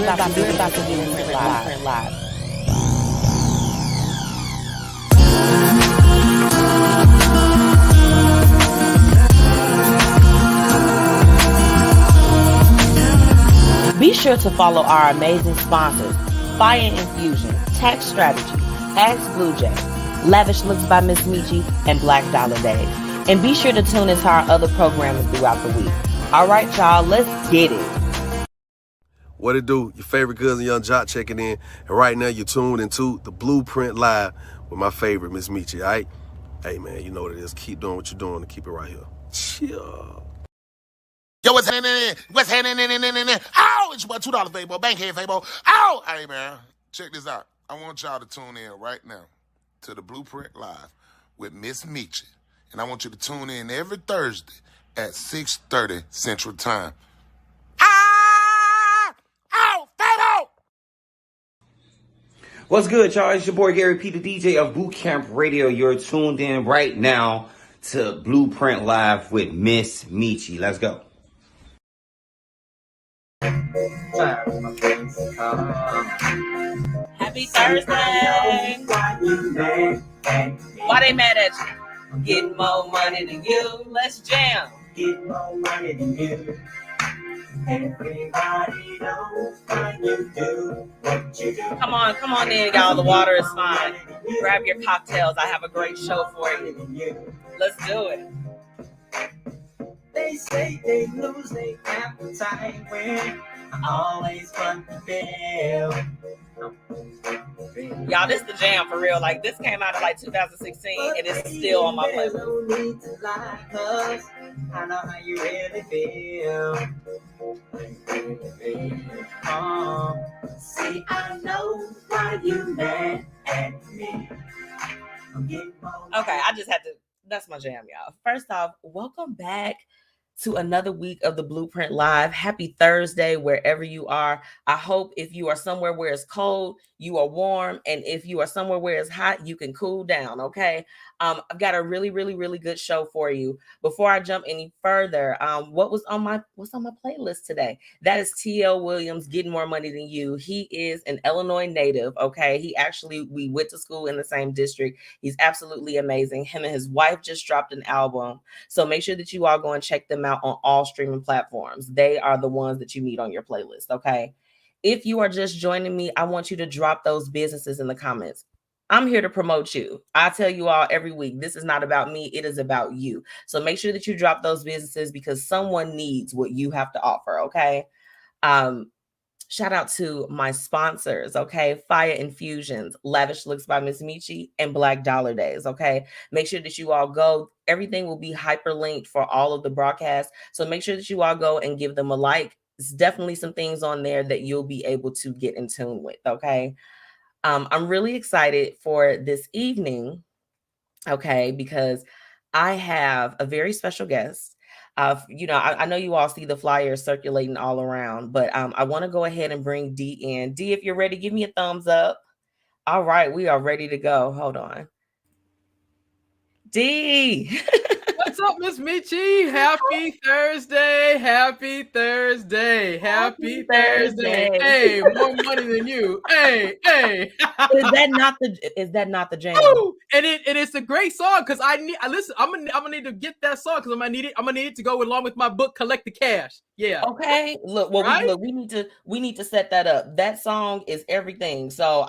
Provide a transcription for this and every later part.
about to do Blueprint Live. Be sure to follow our amazing sponsors, Fiya Infusion, Tax Strategy, Ask Blue Jay, Lavish Looks by MzMetchi, and Black Dollar Days. And be sure to tune into our other programming throughout the week. All right, y'all, let's get it. What it do? Your favorite cousin Young Jock checking in. And right now you're tuned into the Blueprint Live with my favorite MzMetchi, all right? Hey, man, you know what it is. Keep doing what you're doing and keep it right here. Chill. Yo, what's happening? What's happening? Ow! It's your boy $2 Fabo, Bankhead Fabo. Ow! Hey, man, check this out. I want y'all to tune in right now to the Blueprint Live with MzMetchi. And I want you to tune in every Thursday at 6:30 Central Time. Ow! Fabo! What's good, y'all? It's your boy Gary P, the DJ of Boot Camp Radio. You're tuned in right now to Blueprint Live with MzMetchi. Let's go. Happy Thursday. Why they mad at you? Getting more money than you. Let's jam. Get more money than you. Everybody knows what you do. What you do. Come on in, y'all. The water is fine. Grab your cocktails. I have a great show for you. Let's do it. They say they lose their appetite when always fun to feel. Y'all, this the jam for real. Like, this came out in like 2016 and it's still on my playlist. No need to lie, 'cause I know how you really feel. See, I know why you mad at me. Okay, I just had to, that's my jam, y'all. First off, welcome back to another week of the Blueprint Live. Happy Thursday, wherever you are. I hope if you are somewhere where it's cold, you are warm. And if you are somewhere where it's hot, you can cool down, okay? I've got a really, really, really good show for you. Before I jump any further, what's on my playlist today? That is T.L. Williams, Getting More Money Than You. He is an Illinois native, okay? We went to school in the same district. He's absolutely amazing. Him and his wife just dropped an album. So make sure that you all go and check them out on all streaming platforms. They are the ones that you need on your playlist, okay? If you are just joining me, I want you to drop those businesses in the comments. I'm here to promote you. I tell you all every week, this is not about me. It is about you. So make sure that you drop those businesses because someone needs what you have to offer, okay? Shout out to my sponsors, okay? Fiya Infusions, Lavish Looks by MzMetchi, and Black Dollar Days, okay? Make sure that you all go. Everything will be hyperlinked for all of the broadcasts. So make sure that you all go and give them a like. There's definitely some things on there that you'll be able to get in tune with, okay? I'm really excited for this evening, okay, because I have a very special guest. I know you all see the flyers circulating all around, but I want to go ahead and bring Dee in. Dee, if you're ready, give me a thumbs up. All right, we are ready to go. Hold on. Dee. What's up, MzMetchi? Happy Thursday. Happy Thursday. Happy Thursday. Hey, more money than you. Hey. Is that not the jam? Ooh, and it's a great song because I'm gonna need to get that song because I'm gonna need it to go along with my book, Collect the Cash. Yeah. Okay. Look, we need to set that up. That song is everything. So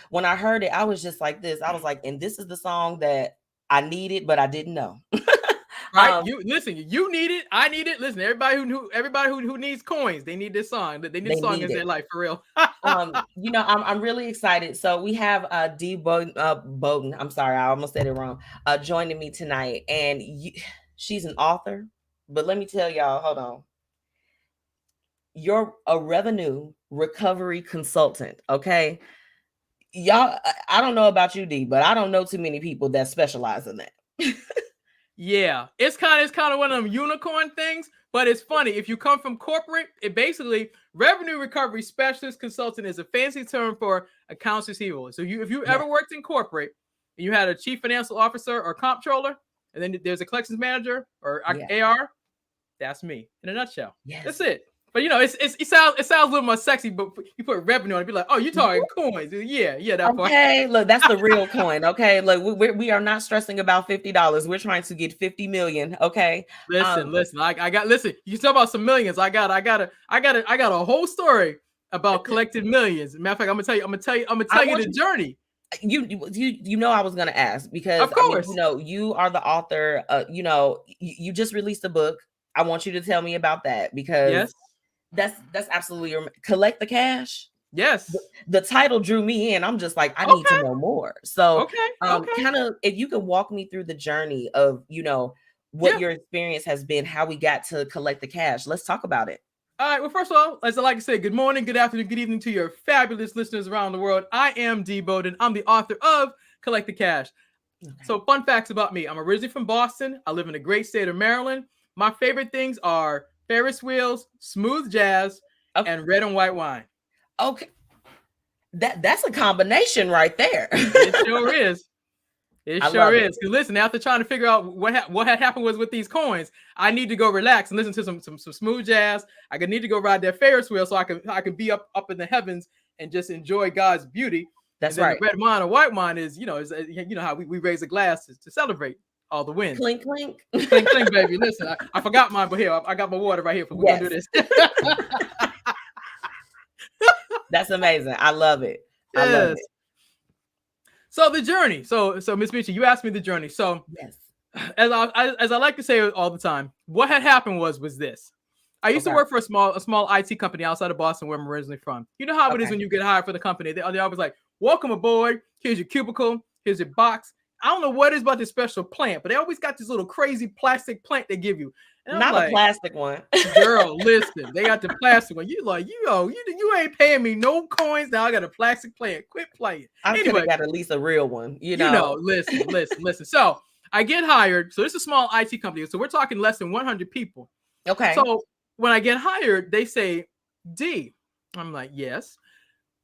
when I heard it, I was just like this. I was like, and this is the song that I needed, but I didn't know. Right? You need it. I need it. Listen, everybody who needs coins, they need this song. They need this song in their life for real. I'm really excited. So we have Dee Bowden. I'm sorry, I almost said it wrong. Joining me tonight, and she's an author. But let me tell y'all, hold on. You're a revenue recovery consultant, okay? Y'all, I don't know about you, Dee, but I don't know too many people that specialize in that. Yeah, it's kind of one of them unicorn things, but it's funny. If you come from corporate, it basically revenue recovery specialist consultant is a fancy term for accounts receivable. So if you ever worked in corporate and you had a chief financial officer or comptroller, and then there's a collections manager or AR, that's me in a nutshell. Yes. That's it. But it sounds a little more sexy, but you put revenue on it, be like, oh, you talking coins. Yeah, that part. Okay, look, that's the real coin. Okay, look, we are not stressing about $50. We're trying to get 50 million. Okay, Listen. I got listen. You talk about some millions. I got a whole story about collecting millions. Matter of fact, I'm gonna tell you the journey. You know I was gonna ask because Of course. you are the author. You just released a book. I want you to tell me about that because Yes. that's absolutely collect the cash. Yes. The title drew me in. I'm just like, I need to know more. So, Okay. kind of, if you could walk me through the journey of, what your experience has been, how we got to collect the cash. Let's talk about it. All right. Well, first of all, as I like to say, good morning, good afternoon, good evening to your fabulous listeners around the world. I am Dee Bowden. I'm the author of Collect the Cash. Okay. So, fun facts about me. I'm originally from Boston. I live in the great state of Maryland. My favorite things are Ferris wheels, smooth jazz, and red and white wine. Okay. That's a combination right there. It sure is. It sure is. Because listen, after trying to figure out what had happened was with these coins, I need to go relax and listen to some smooth jazz. I need to go ride that Ferris wheel so I can be up in the heavens and just enjoy God's beauty. That's right. Red wine or white wine is how we raise a glass to celebrate all the wins. Clink clink. Clink clink, baby. Listen, I forgot mine, but here I got my water right here. We're gonna do this. That's amazing. I love it. I love it. So the journey. So MzMetchi, you asked me the journey. So yes, as I like to say all the time, what had happened was this. I used to work for a small IT company outside of Boston, where I'm originally from. You know how it is when you get hired for the company. They're always like, "Welcome aboard. Here's your cubicle. Here's your box." I don't know what it is about this special plant, but they always got this little crazy plastic plant they give you. And not a plastic one. Girl, listen, they got the plastic one. You like, you ain't paying me no coins. Now I got a plastic plant. Quit playing. I could have got at least a real one. Listen. So I get hired. So this is a small IT company. So we're talking less than 100 people. Okay. So when I get hired, they say, D. I'm like, yes.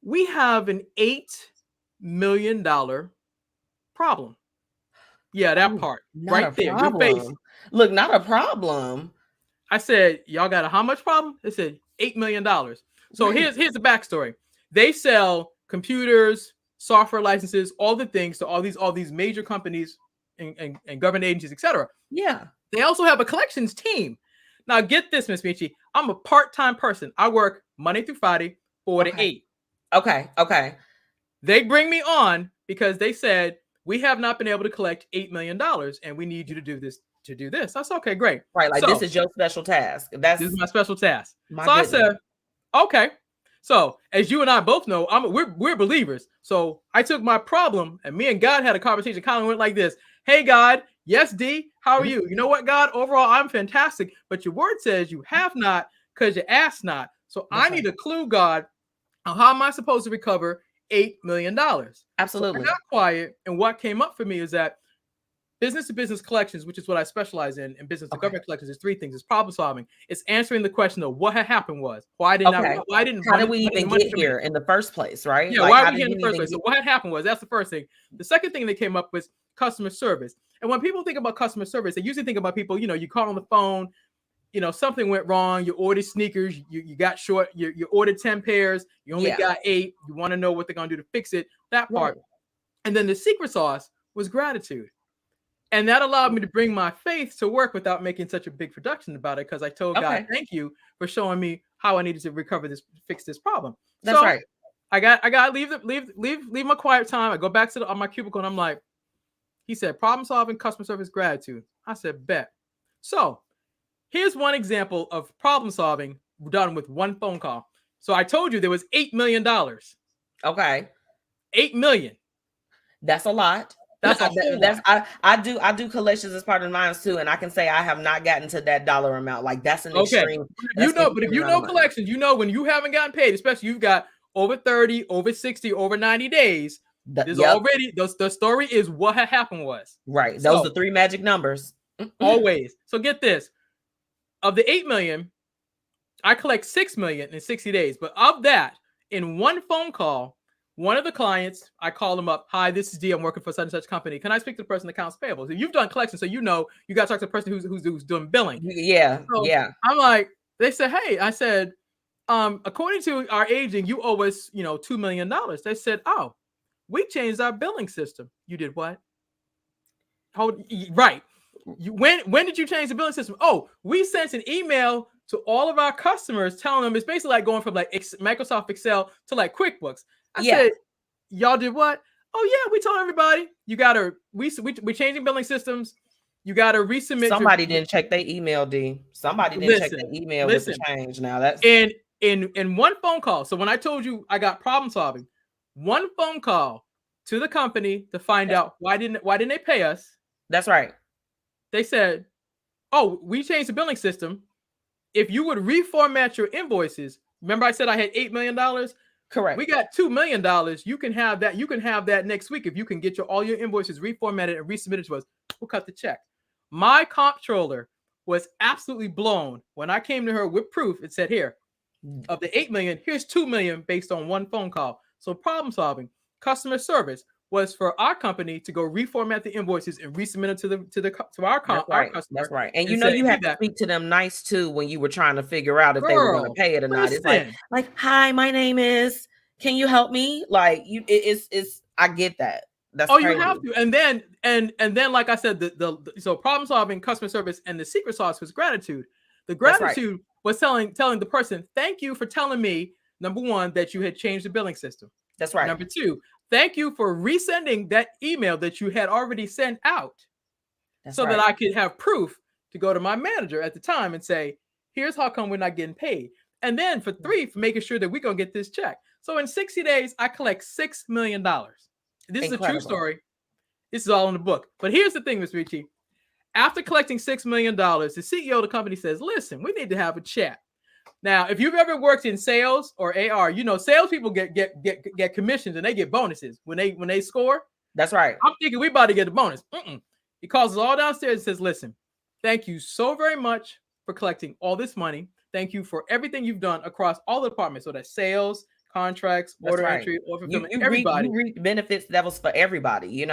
We have an $8 million problem. Yeah, that part right there. Your face. Look, not a problem. I said, y'all got a how much problem? They said $8 million. So here's the backstory. They sell computers, software licenses, all the things to all these major companies and government agencies, etc. Yeah. They also have a collections team. Now get this, MzMetchi. I'm a part-time person. I work Monday through Friday, 4 to 8. Okay. They bring me on because they said, we have not been able to collect $8 million and we need you to do this. That's okay, great. Right, like this is your special task. This is my special task. I said, okay. So as you and I both know, we're believers. So I took my problem and me and God had a conversation. Kind of went like this. Hey God, yes, D, how are you? You know what, God? Overall, I'm fantastic. But your word says you have not because you asked not. So I need a clue, God, on how am I supposed to recover $8 million? Absolutely. So I got quiet, and what came up for me is that business-to-business collections, which is what I specialize in business-to-government collections, is three things. It's problem solving. It's answering the question of what had happened was. How did we even get here in the first place, right? Yeah, why are we here in the first place? So what had happened was, that's the first thing. The second thing that came up was customer service. And when people think about customer service, they usually think about people, you call on the phone, something went wrong, you ordered sneakers, you got short, you ordered 10 pairs, you only got 8, you want to know what they're going to do to fix it, that part. Right. And then the secret sauce was gratitude. And that allowed me to bring my faith to work without making such a big production about it, because I told God, thank you for showing me how I needed to fix this problem. That's right. I got to leave my quiet time. I go back to my cubicle and I'm like, he said, problem solving, customer service, gratitude. I said, bet. So here's one example of problem solving done with one phone call. So I told you there was $8 million. Okay. 8 million. That's a lot. I do collections as part of mine too, and I can say I have not gotten to that dollar amount. Like that's an extreme. But if you know collections, when you haven't gotten paid, especially you've got over 30, over 60, over 90 days. Already the story is what had happened was. Right. Those are 3 magic numbers. Always. So get this. Of the 8 million, I collect 6 million in 60 days. But of that, in one phone call, one of the clients, I call them up. Hi, this is D. I'm working for such and such company. Can I speak to the person in accounts payable? So you've done collections, so you got to talk to the person who's doing billing. Yeah. So I'm like, they said, hey, I said, according to our aging, you owe us, $2 million. They said, oh, we changed our billing system. You did what? Right. When did you change the billing system? Oh, we sent an email to all of our customers telling them it's basically like going from like Microsoft Excel to like QuickBooks. I said, y'all did what? Oh yeah, we told everybody you gotta we're changing billing systems. You gotta resubmit. Somebody didn't check their email, D. Somebody didn't check their email with the change. Now that's in one phone call. So when I told you I got problem solving, one phone call to the company to find out why didn't they pay us? That's right. They said, oh, we changed the billing system. If you would reformat your invoices, remember I said I had $8 million? Correct. We got $2 million. You can have that. You can have that next week if you can get all your invoices reformatted and resubmitted to us. We'll cut the check. My comptroller was absolutely blown when I came to her with proof. It said, here, of the $8 million, here's $2 million based on one phone call. So problem solving, customer service was for our company to go reformat the invoices and resubmit them to our customer. That's right. And you have to speak to them nice too when you were trying to figure out if they were going to pay it or not. It's like, hi, my name is. Can you help me? Like it's. I get that. That's crazy. You have to. And then, like I said, so problem solving, customer service, and the secret sauce was gratitude. The gratitude was telling the person, thank you for telling me, number one, that you had changed the billing system. That's right. Number two, thank you for resending that email that you had already sent out that I could have proof to go to my manager at the time and say, here's how come we're not getting paid. And then for making sure that we're going to get this check. So in 60 days, I collect $6 million. This is a true story. This is all in the book. But here's the thing, MzMetchi. After collecting $6 million, the CEO of the company says, listen, we need to have a chat. Now, if you've ever worked in sales or AR, salespeople get commissions and they get bonuses when they score. That's right. I'm thinking we about to get a bonus. He calls us all downstairs and says, listen, thank you so very much for collecting all this money. Thank you for everything you've done across all the departments. So that's sales, contracts, order entry, order fulfillment, everybody. You reap benefits that was for everybody,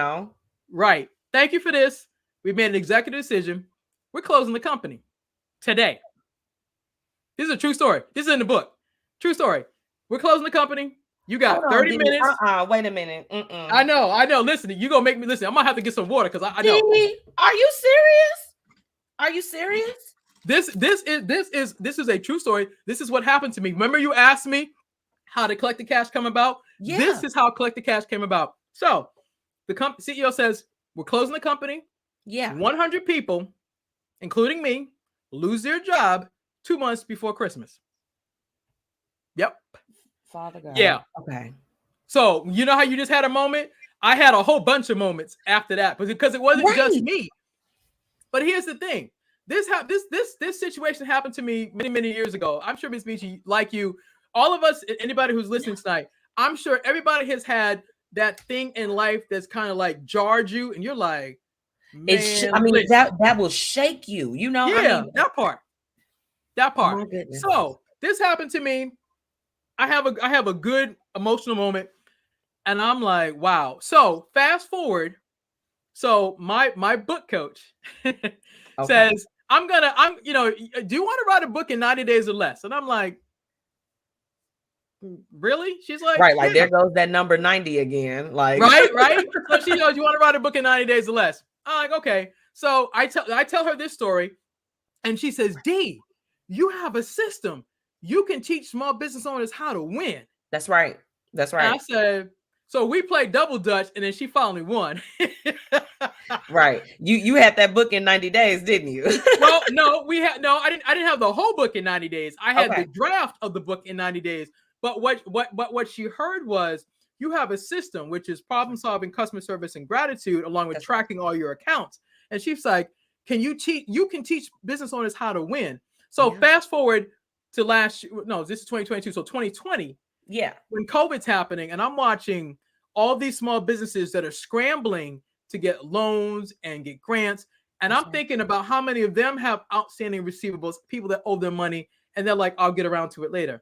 Right. Thank you for this. We've made an executive decision. We're closing the company today. This is a true story. This is in the book. True story. We're closing the company. You got 30 minutes. Wait a minute. I know. Listen, you gonna make me listen. I'm gonna have to get some water because I know. Are you serious? Are you serious? This is a true story. This is what happened to me. Remember you asked me how did Collect the Cash come about? Yeah. This is how Collect the Cash came about. So the CEO says, we're closing the company. Yeah. 100 people, including me, lose their job 2 months before Christmas. Yep. Father God. Yeah. Okay. So you know how you just had a moment? I had a whole bunch of moments after that, because it wasn't just me. But here's the thing. This situation happened to me many years ago. I'm sure MzMetchi, like you, all of us, anybody who's listening tonight, I'm sure everybody has had that thing in life that's kind of like jarred you, and you're like, man, that will shake you. Yeah, that part. Oh my goodness. So this happened to me. I have a good emotional moment, and I'm like, wow. So fast forward. So my book coach says, do you want to write a book in 90 days or less? And I'm like, really? She's like, right, like there goes that number 90 again. Like, right. So she goes, you want to write a book in 90 days or less? I'm like, okay. So I tell her this story, and she says, D, you have a system. You can teach small business owners how to win. That's right. And I said, so we played double dutch, and then she finally won. Right. You had that book in 90 days, didn't you? Well, I didn't have the whole book in 90 days. I had the draft of the book in 90 days. But what she heard was, you have a system, which is problem solving, customer service, and gratitude, along with tracking all your accounts. And she's like, you can teach business owners how to win. So fast forward to this is 2022. So 2020. Yeah. When COVID's happening, and I'm watching all these small businesses that are scrambling to get loans and get grants. And I'm thinking about how many of them have outstanding receivables, people that owe them money, and they're like, I'll get around to it later.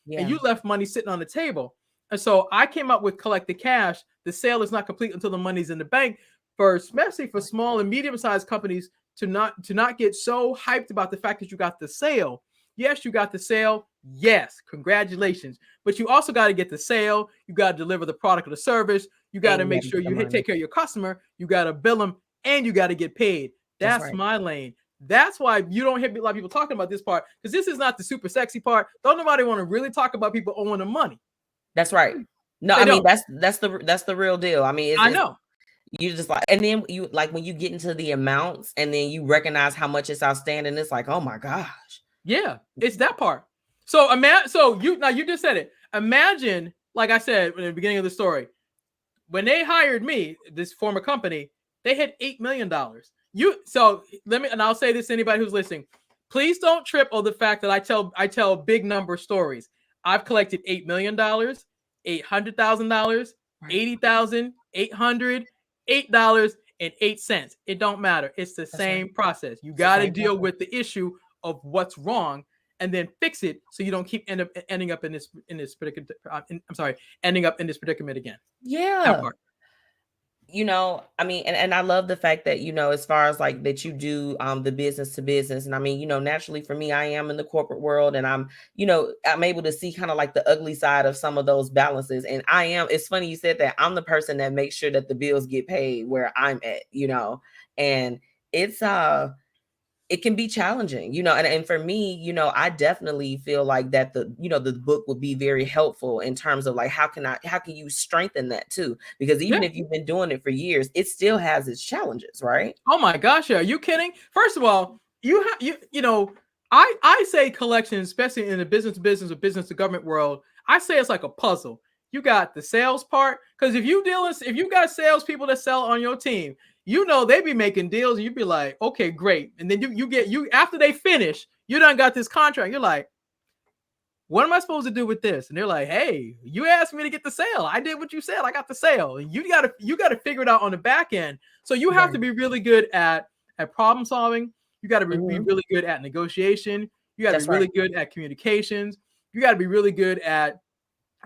Yeah. And you left money sitting on the table. And so I came up with Collect the Cash. The sale is not complete until the money's in the bank, especially for small and medium-sized companies to not get so hyped about the fact that you got the sale. Yes, you got the sale. Yes, congratulations. But you also got to get the sale. You got to deliver the product or the service. You got to make sure you take care of your customer. You got to bill them, and you got to get paid. That's my lane. That's why you don't hear a lot of people talking about this part, because this is not the super sexy part. Don't nobody want to really talk about people owing them money. That's right. No, I mean that's the real deal. I mean, I know. You just like, and then you like when you get into the amounts and then you recognize how much is outstanding, it's like, oh my gosh. Yeah, it's that part. So you just said it. Imagine, like I said in the beginning of the story, when they hired me, this former company, they had $8 million. And I'll say this to anybody who's listening, please don't trip on the fact that I tell big number stories. I've collected $8 million, $800,000, $80,000, $800, $8.08. It don't matter. It's the same process. You got to deal with the issue of what's wrong and then fix it so you don't keep ending up in this predicament. Ending up in this predicament again. Yeah. You know, I mean, and I love the fact that, you know, as far as like that you do the business to business. And I mean, you know, naturally for me, I am in the corporate world and I'm able to see kind of like the ugly side of some of those balances. And it's funny you said that. I'm the person that makes sure that the bills get paid where I'm at, you know, and it can be challenging, you know, and for me, you know, I definitely feel like that the book would be very helpful in terms of like, how can you strengthen that too? Because even if you've been doing it for years, it still has its challenges, right? Oh my gosh, are you kidding? First of all, I say collections, especially in the business to business or business to government world, I say it's like a puzzle. You got the sales part, because if you got salespeople that sell on your team, you know they be making deals, and you be like, okay, great. And then you after they finish, you done got this contract. You're like, what am I supposed to do with this? And they're like, hey, you asked me to get the sale. I did what you said. I got the sale. And you gotta figure it out on the back end. So you have to be really good at problem solving. You got to be really good at negotiation. You got to be really good at communications. You got to be really good at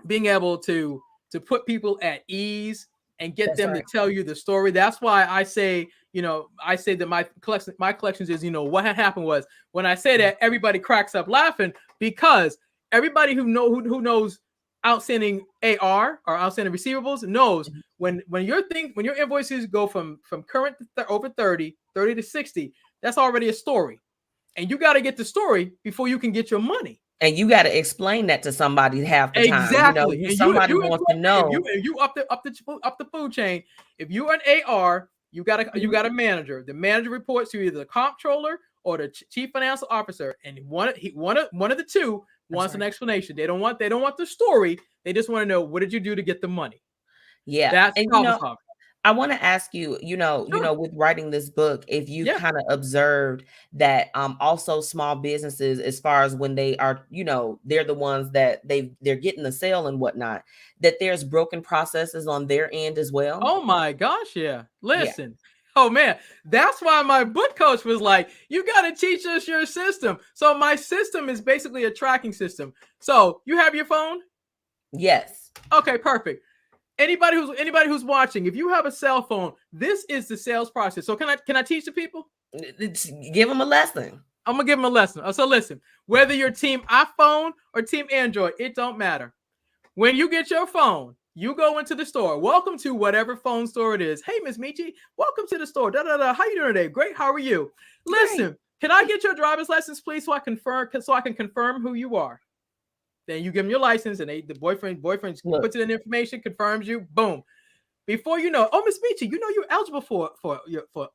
being able to put people at ease and get them to tell you the story. That's why I say that my collections is, what had happened was, when I say that, everybody cracks up laughing, because everybody who knows outstanding AR or outstanding receivables knows when your invoices go from current to over 30 to 60, that's already a story. And you got to get the story before you can get your money. And you got to explain that to somebody half the time. Exactly. You know, somebody wants to know. You up the food chain. If you're an AR, you got a manager. The manager reports to either the comptroller or the chief financial officer, and one of the two wants an explanation. They don't want the story. They just want to know, what did you do to get the money? Yeah, that's problem solving. I want to ask you, with writing this book, if you kind of observed that also small businesses, as far as when they are, they're the ones that they're getting the sale and whatnot, that there's broken processes on their end as well. Oh my gosh, yeah. Listen. Yeah. Oh man, that's why my book coach was like, you got to teach us your system. So my system is basically a tracking system. So you have your phone? Yes. Okay, perfect. Anybody who's watching, if you have a cell phone, this is the sales process. So can I teach the people? Give them a lesson. I'm gonna give them a lesson. So listen, whether you're team iPhone or team Android, it don't matter. When you get your phone, you go into the store. Welcome to whatever phone store it is. Hey, MzMetchi, welcome to the store. How you doing today? Great. How are you? Listen, Can I get your driver's license, please, so I can confirm who you are? Then you give them your license, and the boyfriend puts in the information, confirms you. Boom. Before you know, MzMetchi, you're eligible for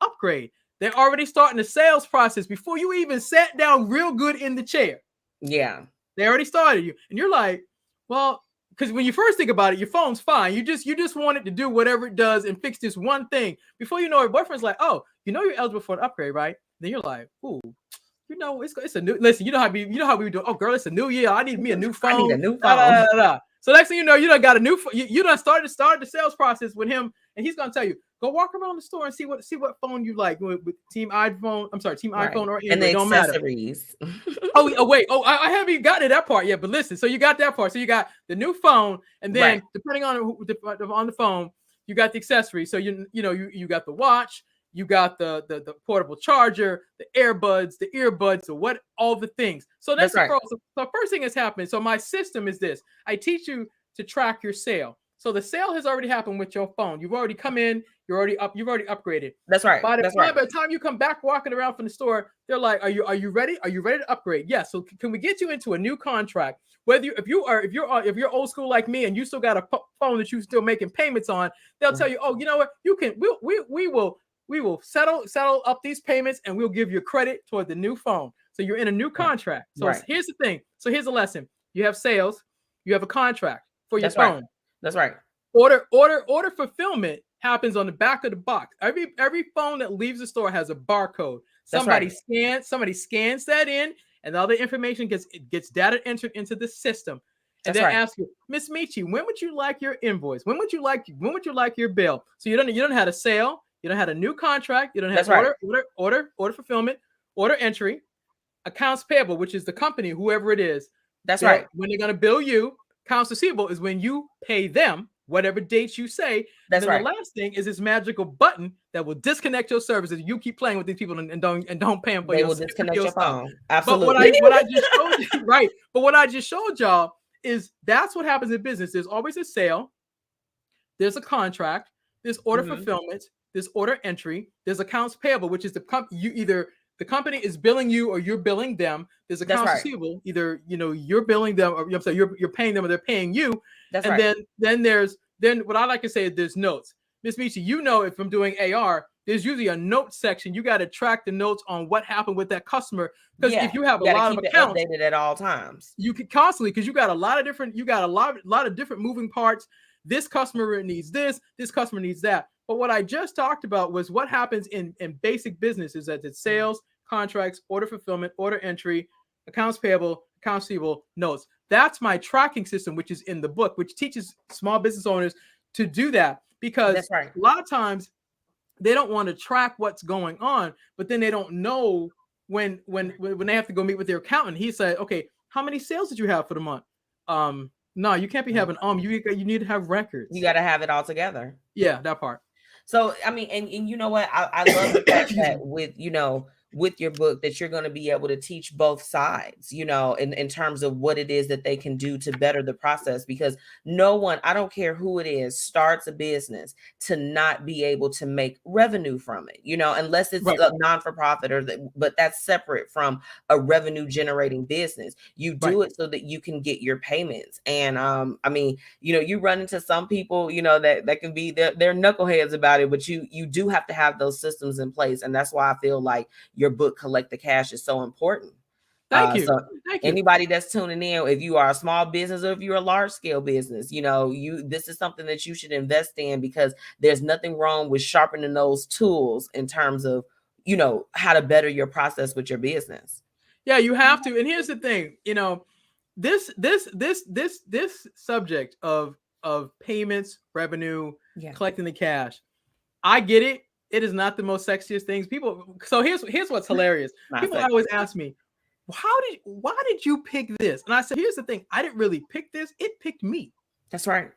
upgrade. They're already starting the sales process before you even sat down real good in the chair. Yeah, they already started you, and you're like, well, because when you first think about it, your phone's fine. You just want it to do whatever it does and fix this one thing. Before you know it, your boyfriend's like, oh, you're eligible for an upgrade, right? Then you're like, ooh. It's a new. Listen, you know how we do. Oh, girl, it's a new year. I need me a new phone. I need a new phone. So next thing you know, you done got a new. You done started the sales process with him, and he's gonna tell you, go walk around the store and see what phone you like with Team iPhone. I'm sorry, Team iPhone or Android. And the don't accessories. Matter. Wait. I haven't even gotten to that part yet. But listen, so you got that part. So you got the new phone, and then depending on the phone, you got the accessories. So you got the watch. you got the portable charger, the earbuds, the earbuds, or what, all the things. So that's That's right. the first thing that's happening. So my system is this: I teach you to track your sale. So the sale has already happened with your phone. You've already come in. You've already upgraded. That's right. By That's right. the time you come back walking around from the store, they're like, "Are you ready? Are you ready to upgrade?" Yes. So can we get you into a new contract? Whether if you're old school like me and you still got a phone that you're still making payments on, they'll tell you, "Oh, you know what? You can. We will settle up these payments and we'll give you credit toward the new phone." So you're in a new contract. So Right. here's the thing. So here's a lesson. You have sales. You have a contract for your That's phone. right. That's right. Order fulfillment happens on the back of the box. Every phone that leaves the store has a barcode. Somebody scans that in, and all the information gets data entered into the system. And then ask you, MzMetchi, when would you like your invoice? When would you like your bill? So you don't have a sale, you don't have a new contract, you don't have order fulfillment, order entry, accounts payable, which is the company, whoever it is. That's right. When they're gonna bill you, accounts receivable is when you pay them whatever dates you say. That's right. The last thing is this magical button that will disconnect your services. You keep playing with these people and don't pay them for they will disconnect your phone. Absolutely. But what I just showed you, right? But what I just showed y'all is that's what happens in business. There's always a sale, there's a contract, there's order fulfillment, there's order entry, there's accounts payable, which is the company is billing you or you're billing them. There's accounts receivable, either you're billing them or you're paying them or they're paying you. Then what I like to say is there's notes. MzMetchi, if I'm doing AR, there's usually a note section. You got to track the notes on what happened with that customer, because if you have a lot of accounts, updated at all times. You can constantly, because you got a lot of different moving parts. This customer needs this customer needs that. But what I just talked about was what happens in basic business is that it's sales, contracts, order fulfillment, order entry, accounts payable, accounts receivable, notes. That's my tracking system, which is in the book, which teaches small business owners to do that, because a lot of times they don't want to track what's going on, but then they don't know when they have to go meet with their accountant. He said, "Okay, how many sales did you have for the month?" No, you can't be having you need to have records. You got to have it all together. Yeah, that part. So I mean, and you know what? I love the fact that with your book that you're going to be able to teach both sides, in terms of what it is that they can do to better the process, because no one, I don't care who it is, starts a business to not be able to make revenue from it, unless it's a non-for-profit but that's separate from a revenue generating business. You do it so that you can get your payments. And I mean, you run into some people, that can be, they're knuckleheads about it, but you do have to have those systems in place. And that's why I feel like your book, Collect the Cash, is so important. Thank you. So anybody that's tuning in, if you are a small business or if you're a large scale business, this is something that you should invest in, because there's nothing wrong with sharpening those tools in terms of, how to better your process with your business. Yeah, you have to. And here's the thing, this subject of payments, revenue, collecting the cash, I get it. It is not the most sexiest things. So here's what's hilarious. People always ask me, why did you pick this? And I said, here's the thing. I didn't really pick this. It picked me. That's right.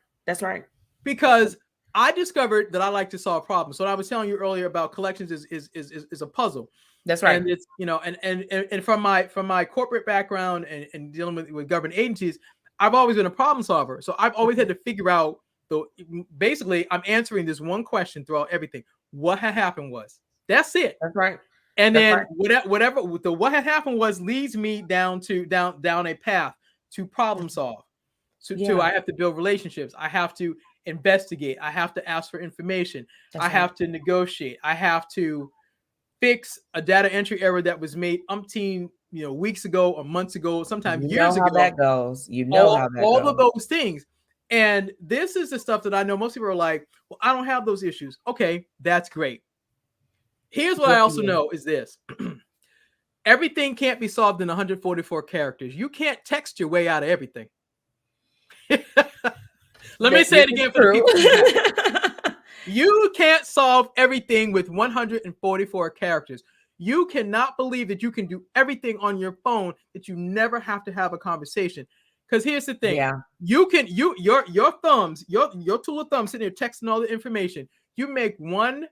Because I discovered that I like to solve problems. So what I was telling you earlier about collections is a puzzle. That's right. And it's, and from my corporate background and dealing with government agencies, I've always been a problem solver. So I've always had to figure out, basically I'm answering this one question throughout everything. What had happened was. That's it. That's right. And then whatever what had happened was leads me down a path to problem solve. So I have to build relationships. I have to investigate. I have to ask for information. I have to negotiate. I have to fix a data entry error that was made umpteen weeks ago or months ago, sometimes years ago. How that goes. All of those things. And this is the stuff that I know most people are like, well, I don't have those issues. Okay, that's great. Here's what I also know is this. Everything can't be solved in 144 characters. You can't text your way out of everything. Let me say it again for the people. You can't solve everything with 144 characters. You cannot believe that you can do everything on your phone, that you never have to have a conversation. Because here's the thing, your thumbs, your tool of thumb sitting there texting all the information. You make one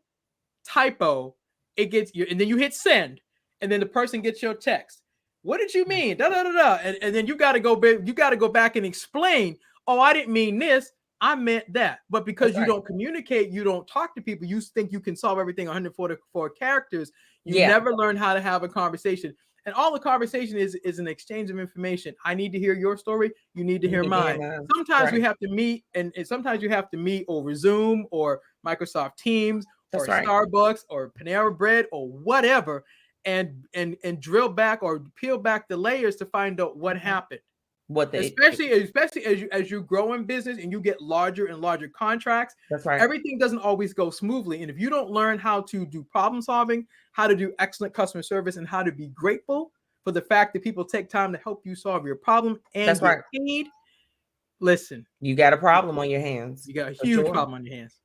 typo, it gets you, and then you hit send, and then the person gets your text. What did you mean? Da da da da. And then you got to go back and explain. Oh, I didn't mean this. I meant that. But because you don't communicate, you don't talk to people. You think you can solve everything 144 characters. You never learn how to have a conversation. And all the conversation is an exchange of information. I need to hear your story. You need to hear mine. Sometimes we have to meet, and sometimes you have to meet over Zoom or Microsoft Teams or Starbucks or Panera Bread or whatever, and drill back or peel back the layers to find out what happened. Especially as you grow in business and you get larger and larger contracts. That's right. Everything doesn't always go smoothly. And if you don't learn how to do problem solving, how to do excellent customer service, and how to be grateful for the fact that people take time to help you solve your problem and your need, listen, you got a problem on your hands. You got a huge problem on your hands.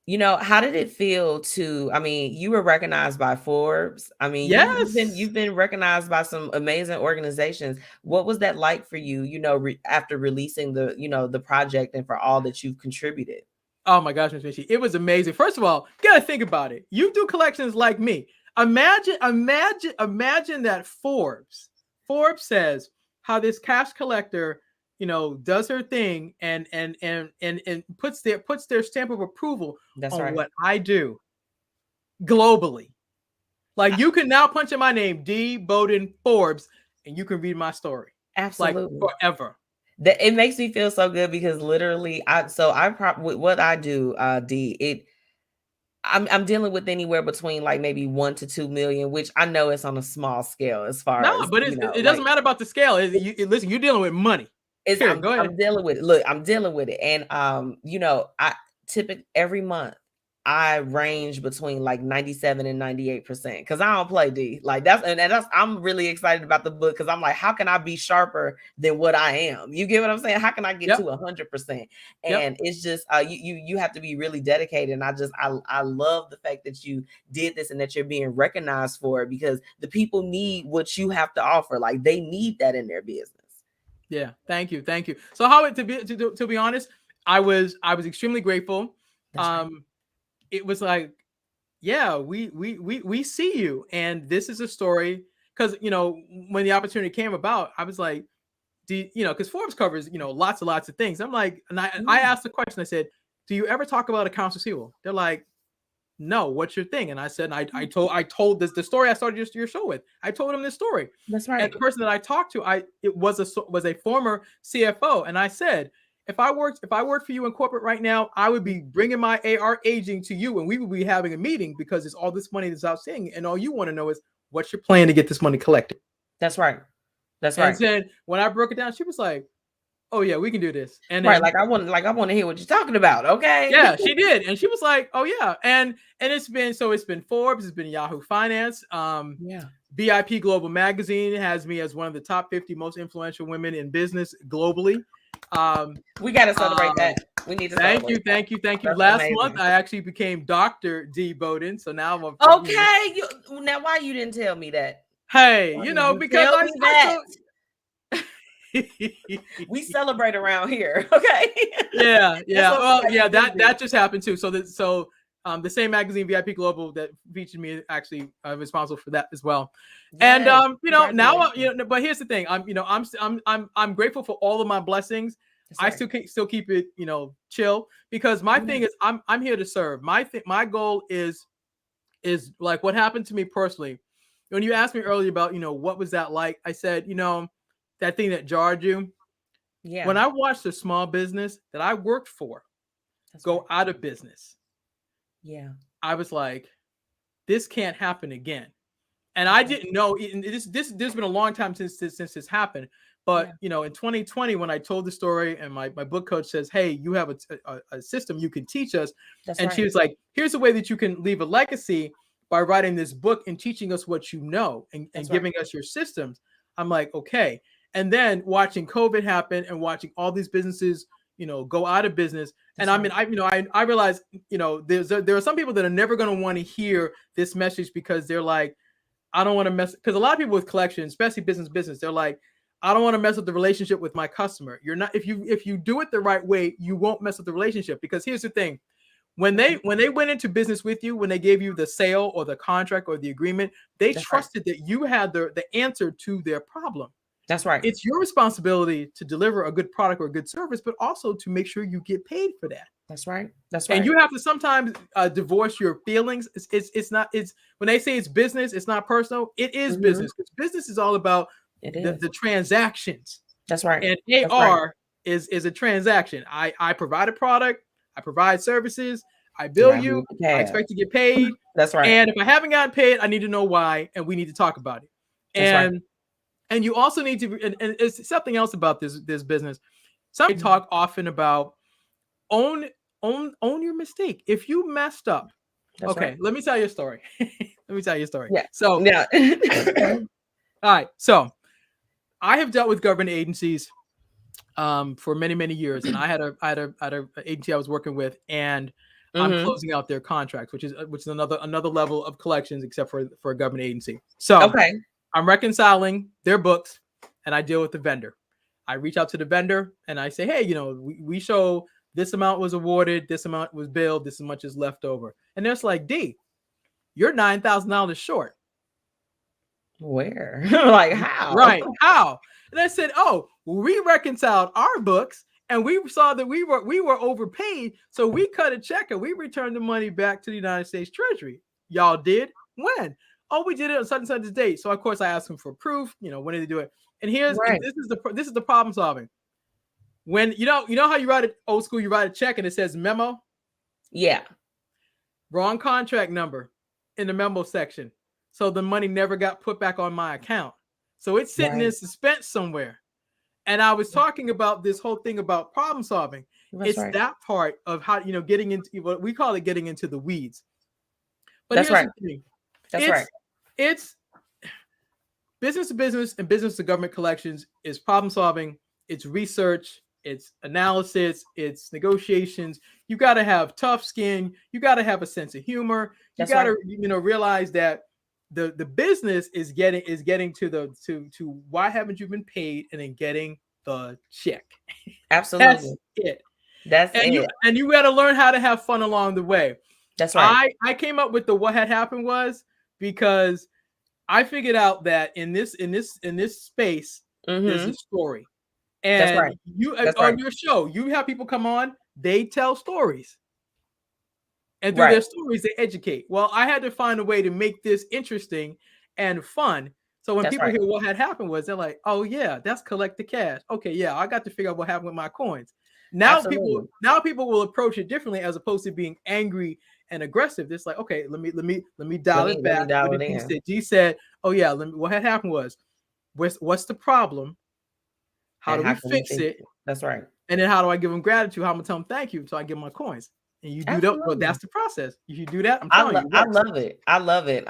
You know, how did it feel to, I mean, you were recognized by Forbes. I mean, you've been recognized by some amazing organizations. What was that like for you, you know, after releasing the, you know, the project and for all that you've contributed? Oh my gosh, MzMetchi, it was amazing. First of all, you got to think about it. You do collections like me. Imagine that Forbes says how this cash collector, you know, does her thing and puts their stamp of approval on what I do globally. Like, you can now punch in my name, Dee Bowden Forbes, and you can read my story. Absolutely. Like, forever. It makes me feel so good because literally, what I do, Dee, I'm dealing with anywhere between like maybe 1 to 2 million, which I know it's on a small scale as far as. But it doesn't matter about the scale. Listen, you're dealing with money. I'm dealing with it. Look, I'm dealing with it. And you know, I typically every month I range between like 97 and 98% because I don't play D. Like that's I'm really excited about the book because I'm like, how can I be sharper than what I am? You get what I'm saying? How can I get to 100%? And it's just you have to be really dedicated. And I love the fact that you did this and that you're being recognized for it because the people need what you have to offer. Like they need that in their business. Yeah, thank you. So how to be honest, I was extremely grateful. It was like, yeah, we see you, and this is a story because you know when the opportunity came about, I was like, because Forbes covers lots of things. I'm like, and I asked the question. I said, do you ever talk about accounts receivable? They're like, no. What's your thing? And I said, I told this the story I started your show with. I told him this story. That's right. And the person that I talked to, it was a former CFO, and I said, if I worked for you in corporate right now, I would be bringing my AR aging to you, and we would be having a meeting because it's all this money that's outstanding, and all you want to know is what's your plan to get this money collected. That's right. That's right. And then when I broke it down, she was like, "Oh yeah, we can do this." And then, I want to hear what you're talking about. Okay. Yeah, she did, and she was like, "Oh yeah," and it's been Forbes, it's been Yahoo Finance, BIP Global Magazine has me as one of the top 50 most influential women in business globally. We got to celebrate that. We need to thank you. That's last amazing. Month I actually became Dr. Dee Bowden, so now I'm now why you didn't tell me that? Hey, because we celebrate around here. Okay. Yeah. Well, that just happened too. So the same magazine VIP Global that featured me actually responsible for that as well. Yes, and now but here's the thing. I'm grateful for all of my blessings. I still keep it chill because my thing is I'm here to serve. My goal is like what happened to me personally. When you asked me earlier about what was that like, I said that thing that jarred you. Yeah. When I watched a small business that I worked for go out of business. Yeah. I was like, this can't happen again. And I didn't know this there's been a long time since this happened. But in 2020, when I told the story and my book coach says, hey, you have a system you can teach us. She was like, here's a way that you can leave a legacy by writing this book and teaching us what you know and giving us your systems. I'm like, okay. And then watching COVID happen and watching all these businesses go out of business. That's I realize, there are some people that are never going to want to hear this message because they're like, I don't want to mess, because a lot of people with collections, especially business, they're like, I don't want to mess up the relationship with my customer. You're not, if you do it the right way, you won't mess up the relationship, because here's the thing. when they went into business with you, when they gave you the sale or the contract or the agreement, they That's right. trusted that you had the answer to their problem. That's right. It's your responsibility to deliver a good product or a good service, but also to make sure you get paid for that. That's right. That's right. And you have to sometimes divorce your feelings. It's not, it's when they say it's business, it's not personal. It is business, because business is all about the transactions. That's right. And AR is a transaction. I provide a product, I provide services, I bill you, I expect to get paid. That's right. And if I haven't gotten paid, I need to know why, and we need to talk about it. That's right. And you also need to, and it's something else about this business. Some talk often about own your mistake. If you messed up, let me tell you a story. Yeah. So yeah. all right. So I have dealt with government agencies for many years, and I had a agency I was working with, and I'm closing out their contracts, which is another level of collections, except for a government agency. So I'm reconciling their books, and I deal with the vendor. I reach out to the vendor and I say, hey, we show this amount was awarded, this amount was billed, this much is left over. And they're like, D, you're $9,000 short. Where? Like, how? Right. How? And I said, oh, we reconciled our books and we saw that we were overpaid. So we cut a check and we returned the money back to the United States Treasury. Y'all did? When? Oh, we did it on such and such a date. So of course I asked them for proof. When did they do it? And this is the problem solving. When you know how you write it old school, you write a check and it says memo. Yeah. Wrong contract number in the memo section. So the money never got put back on my account. So it's sitting in suspense somewhere. And I was talking about this whole thing about problem solving. It's that part of how, getting into what we call it, getting into the weeds. But that's right. The thing. That's right. It's business to business and business to government collections is problem solving. It's research. It's analysis. It's negotiations. You got to have tough skin. You got to have a sense of humor. You got to, realize that the business is getting to why haven't you been paid, and then getting the check. Absolutely. That's it. And you got to learn how to have fun along the way. That's right. I came up with what had happened was because I figured out that in this space, there's a story. And on your show, you have people come on, they tell stories. And through their stories, they educate. Well, I had to find a way to make this interesting and fun. So when people hear what had happened was, they're like, oh yeah, that's collect the cash. Okay, yeah, I got to figure out what happened with my coins. Now people will approach it differently, as opposed to being angry and aggressive. It's like, okay, let me dial it back. G said, oh yeah, what had happened was, what's the problem? How do we fix it? That's right. And then how do I give them gratitude? How I'm gonna tell them thank you, so I give them my coins. And you do that. Well, that's the process. If you do that, I love it. I love it.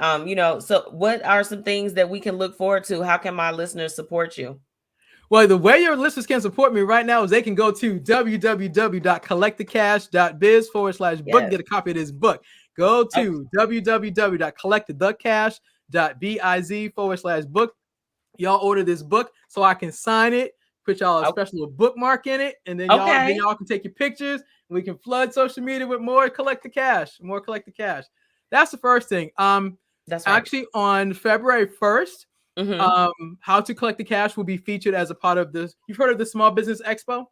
So what are some things that we can look forward to? How can my listeners support you? Well, the way your listeners can support me right now is they can go to www.collectthecash.biz/book, get a copy of this book. Go to www.collectthecash.biz/book. Y'all order this book so I can sign it, put y'all a special bookmark in it, and then y'all can take your pictures, and we can flood social media with more Collect the Cash. That's the first thing. That's actually on February 1st. How to Collect the Cash will be featured as a part of this. You've heard of the Small Business Expo?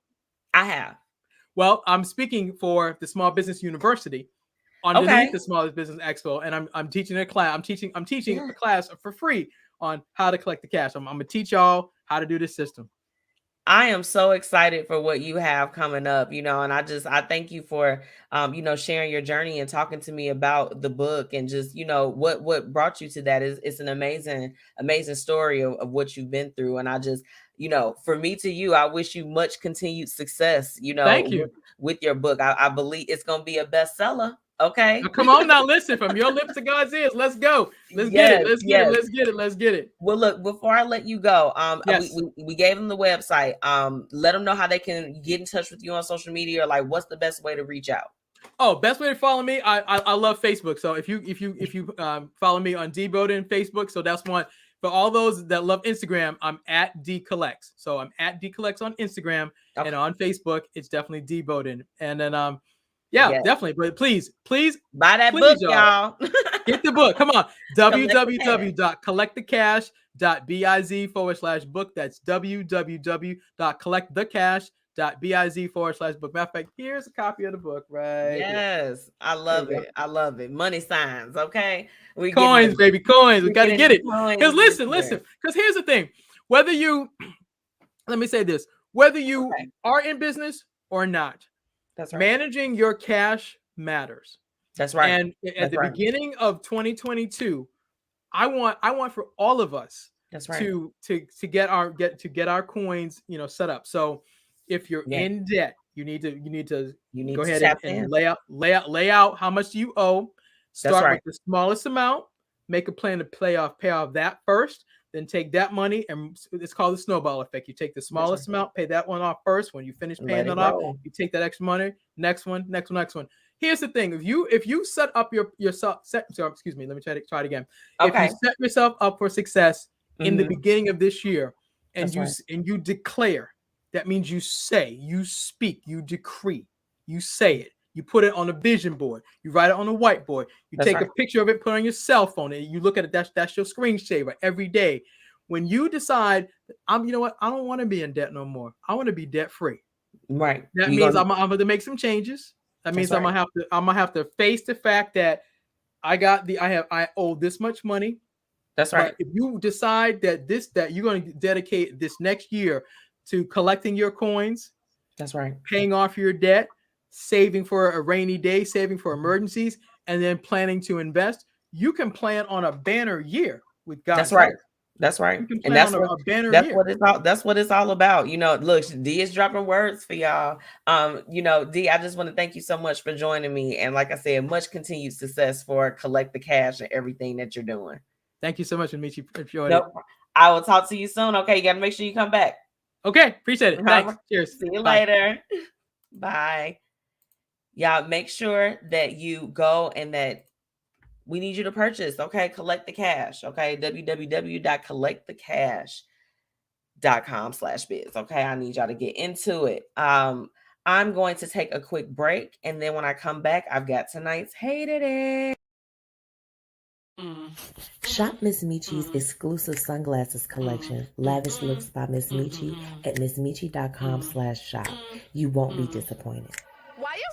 I have. Well, I'm speaking for the Small Business University underneath the Small Business Expo, and I'm teaching a class. I'm teaching a class for free on how to collect the cash. I'm gonna teach y'all how to do this system. I am so excited for what you have coming up, and I thank you for, sharing your journey and talking to me about the book, and just, what brought you to that. It's an amazing story of what you've been through. And I just, for me to you, I wish you much continued success, Thank you. With your book. I believe it's going to be a bestseller. Okay. Now, come on now, listen, from your lips to God's ears. Let's go. Let's get it. Well, look, before I let you go, we gave them the website. Let them know how they can get in touch with you on social media, or like what's the best way to reach out. Oh, best way to follow me. I love Facebook. So if you follow me on Dee Bowden Facebook, so that's one. For all those that love Instagram, I'm at Dee Collects. So I'm at Dee Collects on Instagram, and on Facebook, it's definitely Dee Bowden. And then Yeah, Yes. definitely. But please Buy that please, book, y'all. get the book. Come on. Collect the cash. www.collectthecash.biz/book. That's www.collectthecash.biz/book. Matter of fact, here's a copy of the book right here. Yes, I love There you it. I love it. Money signs, okay? We Coins, baby, coins. We we're got to getting get the it. coins Because this listen. year. Because here's the thing. Whether you, let me say this, whether you Okay. are in business or not, That's right. managing your cash matters. That's right. And at That's the right. beginning of 2022, I want for all of us That's right. to get our coins, set up. So if you're Yeah. in debt, you need to You need go to ahead tap and in. lay out how much you owe. Start right. with the smallest amount, make a plan to pay off that first, then take that money, and it's called the snowball effect. You take the smallest amount, pay that one off first. When you finish paying that off, you take that extra money, next one. Here's the thing: if you set up excuse me, let me try it again. Okay. If you set yourself up for success in the Mhm. beginning of this year, and That's you declare, that means you say, you speak, you decree, you say it. You put it on a vision board. You write it on a whiteboard. You That's take right. a picture of it, put it on your cell phone, and you look at it. That's your screensaver every day. When you decide, you know what, I don't want to be in debt no more. I want to be debt free. Right. That means I'm going to make some changes. That means That's I'm gonna have to face the fact that I owe this much money. That's right. But if you decide that you're going to dedicate this next year to collecting your coins, That's right. paying off your debt, saving for a rainy day, saving for emergencies, and then planning to invest, you can plan on a banner year with God's That's right. help. That's right. You can And plan on a banner year. that's what it's all about. Look, D is dropping words for y'all. D, I just want to thank you so much for joining me. And like I said, much continued success for Collect the Cash and everything that you're doing. Thank you so much, MzMetchi. Enjoyed it. I will talk to you soon. Okay, you got to make sure you come back. Okay, appreciate it. Thanks. Cheers. See you later. Bye. Y'all make sure that you go and that we need you to purchase. Okay, Collect the Cash. Okay, www.collectthecash.com/biz. Okay, I need y'all to get into it. I'm going to take a quick break, and then when I come back, I've got tonight's Hated It. Shop MzMetchi's exclusive sunglasses collection, Lavish Looks by MzMetchi, at MzMetchi.com/shop. You won't be disappointed. Why you?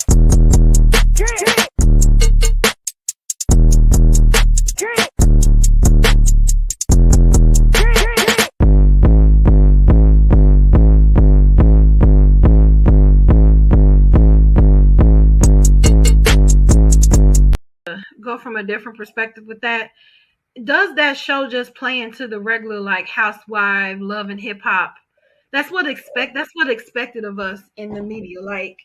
Go from a different perspective with that. Does that show just play into the regular like housewife, love and hip hop? That's what expected of us in the media. Like,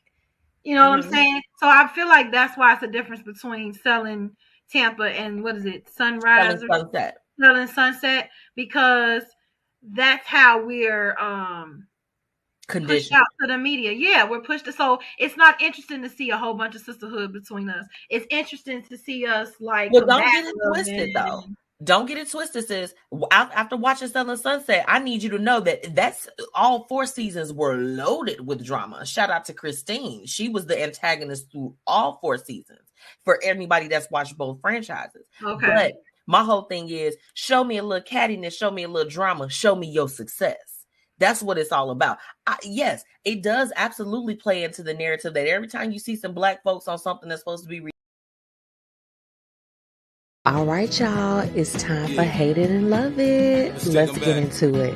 you know what I'm saying? So I feel like that's why it's a difference between selling Tampa and what is it, Sunrise Selling Sunset. Selling Sunset, because that's how we're pushed out to the media. Yeah, we're pushed. So it's not interesting to see a whole bunch of sisterhood between us. It's interesting to see us like. Well, don't get it twisted though. Don't get it twisted, sis. After watching Selling Sunset, I need you to know that that's all 4 seasons were loaded with drama. Shout out to Christine. She was the antagonist through all 4 seasons for anybody that's watched both franchises. Okay. But my whole thing is show me a little cattiness, show me a little drama, show me your success. That's what it's all about. Yes, it does absolutely play into the narrative that every time you see some Black folks on something that's supposed to be all right, y'all. It's time for Hate It and Love It. Let's get into it.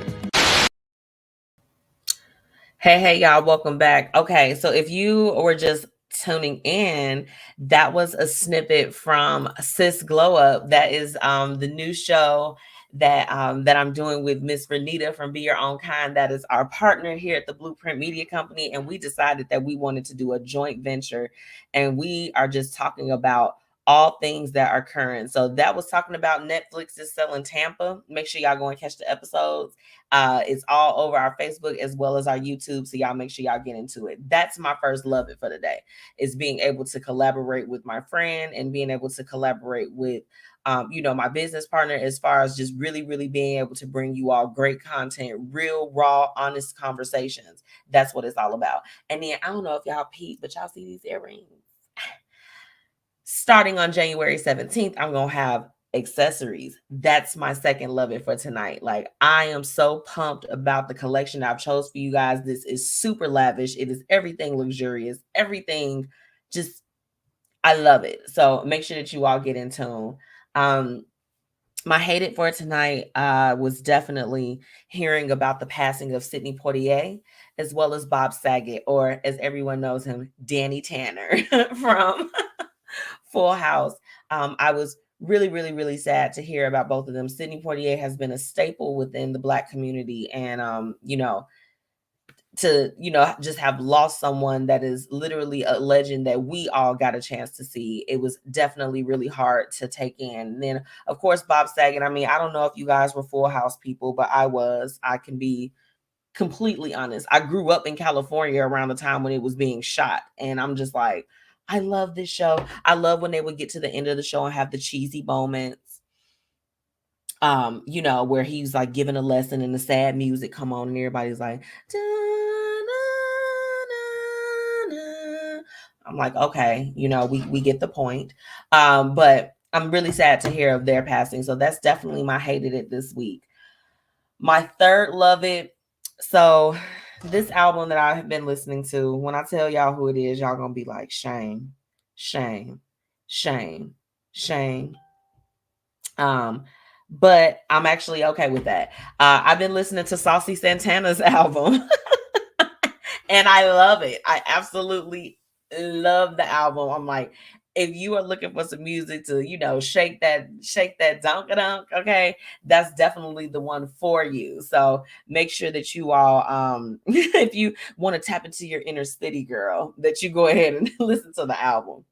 Hey, y'all. Welcome back. Okay, so if you were just tuning in, that was a snippet from Sis Glow Up. That is the new show that I'm doing with Miss Renita from Be Your Own Kind. That is our partner here at the Blueprint Media Company. And we decided that we wanted to do a joint venture. And we are just talking about all things that are current. So that was talking about Netflix is selling Tampa. Make sure y'all go and catch the episodes. It's all over our Facebook as well as our YouTube. So y'all make sure y'all get into it. That's my first love it for the day, is being able to collaborate with my friend and being able to collaborate with my business partner, as far as just really, really being able to bring you all great content, real, raw, honest conversations. That's what it's all about. And then I don't know if y'all peep, but y'all see these earrings. Starting on January 17th, I'm going to have accessories. That's my second love it for tonight. Like, I am so pumped about the collection I've chose for you guys. This is super lavish. It is everything luxurious, everything just, I love it. So make sure that you all get in tune. My hated for tonight was definitely hearing about the passing of Sidney Poitier, as well as Bob Saget, or as everyone knows him, Danny Tanner from Full House. I was really, really, really sad to hear about both of them. Sidney Poitier has been a staple within the Black community, and to just have lost someone that is literally a legend that we all got a chance to see, it was definitely really hard to take in. And then of course Bob Saget, I mean, I don't know if you guys were Full House people, but I can be completely honest. I grew up in California around the time when it was being shot, and I'm just like, I love this show. I love when they would get to the end of the show and have the cheesy moments, where he's like giving a lesson and the sad music come on and everybody's like, I'm like, okay, we get the point. But I'm really sad to hear of their passing. So that's definitely my hated it this week. My third love it. So this album that I have been listening to, when I tell y'all who it is, y'all gonna be like, shame, shame, shame, shame. But I'm actually okay with that. I've been listening to Saucy Santana's album and I love it. I absolutely love the album. I'm like, if you are looking for some music to, shake that dunk, okay, that's definitely the one for you. So make sure that you all, if you want to tap into your inner city girl, that you go ahead and listen to the album.